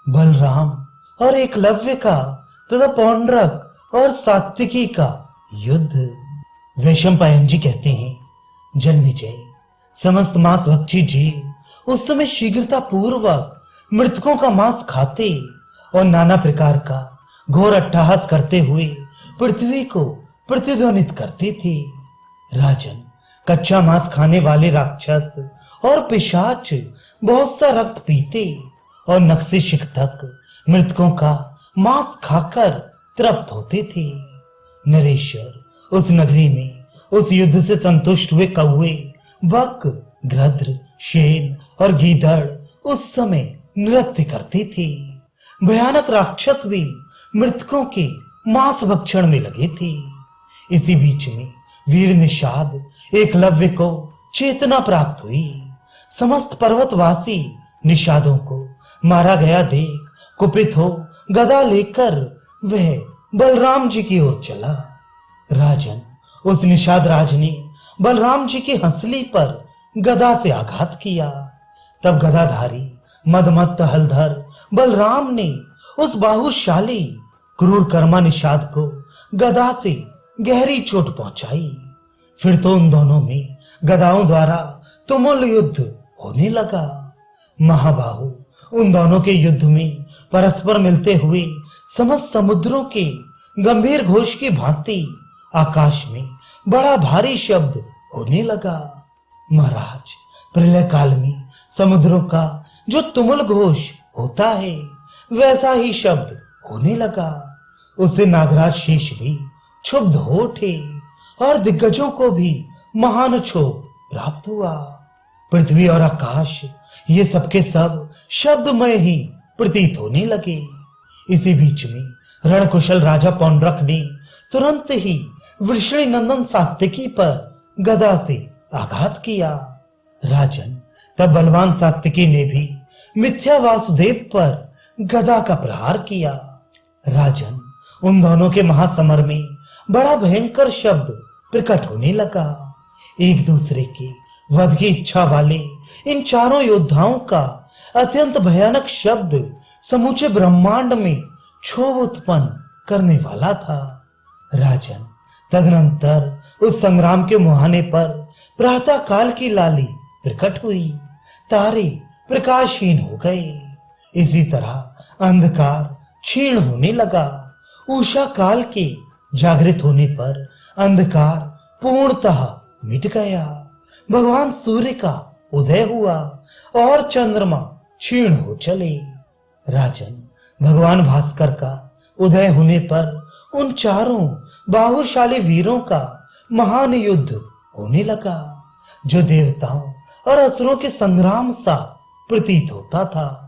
बलराम और एकलव्य का तथा पौंड्रक और सात्विकी का युद्ध। वैशंपायन जी कहते हैं, जन्मेजय, समस्त मांस भक्षी जीव उस समय शीघ्रता पूर्वक मृतकों का मांस खाते और नाना प्रकार का घोर अट्टहास करते हुए पृथ्वी को प्रतिध्वनित करते थे। राजन, कच्चा मांस खाने वाले राक्षस और पिशाच बहुत सा रक्त पीते और नख से शिख तक मृतकों का मांस खाकर तृप्त होते थे। नरेश्वर, उस नगरी में उस युद्ध से संतुष्ट हुए कौवे, बक, गृध्र, शेन और गीदड़ उस समय नृत्य करते थे। भयानक राक्षस भी मृतकों के मांस भक्षण में लगे थे। इसी बीच में वीर निषाद एकलव्य को चेतना प्राप्त हुई। समस्त पर्वतवासी निषादों को मारा गया देख कुपित हो गदा लेकर वह बलराम जी की ओर चला। राजन, उस निषाद राज ने बलराम जी की हंसली पर गदा से आघात किया। तब गदाधारी मदमत्त हलधर बलराम ने उस बाहुशाली क्रूर कर्मा निषाद को गदा से गहरी चोट पहुंचाई। फिर तो उन दोनों में गदाओं द्वारा तुमुल युद्ध होने लगा। महाबाहु, उन दोनों के युद्ध में परस्पर मिलते हुए समस्त समुद्रों के गंभीर घोष की भांति आकाश में बड़ा भारी शब्द होने लगा। महाराज, प्रलय काल में समुद्रों का जो तुमुल घोष होता है वैसा ही शब्द होने लगा। उसे नागराज शेष भी क्षुब्ध हो उठे और दिग्गजों को भी महान क्षोभ प्राप्त हुआ। पृथ्वी और आकाश ये सबके सब शब्दमय ही प्रतीत होने लगे। इसी बीच में रणकुशल राजा पौंड्रक ने तुरंत ही वृषणी नंदन सात्विकी पर गदा से आघात किया। राजन, तब बलवान सात्विकी ने भी मिथ्या वासुदेव पर गदा का प्रहार किया। राजन, उन दोनों के महासमर में बड़ा भयंकर शब्द प्रकट होने लगा। एक दूसरे के वध की इच्छा वाले इन चारों योद्धाओं का अत्यंत भयानक शब्द समूचे ब्रह्मांड में क्षोभ उत्पन्न करने वाला था। राजन, तदनंतर उस संग्राम के मुहाने पर प्रातः काल की लाली प्रकट हुई। तारे प्रकाशहीन हो गए। इसी तरह अंधकार क्षीण होने लगा। उषा काल के जागृत होने पर अंधकार पूर्णतः मिट गया। भगवान सूर्य का उदय हुआ और चंद्रमा क्षीण हो चले। राजन, भगवान भास्कर का उदय होने पर उन चारों बाहुशाली वीरों का महान युद्ध होने लगा, जो देवताओं और असुरों के संग्राम सा प्रतीत होता था।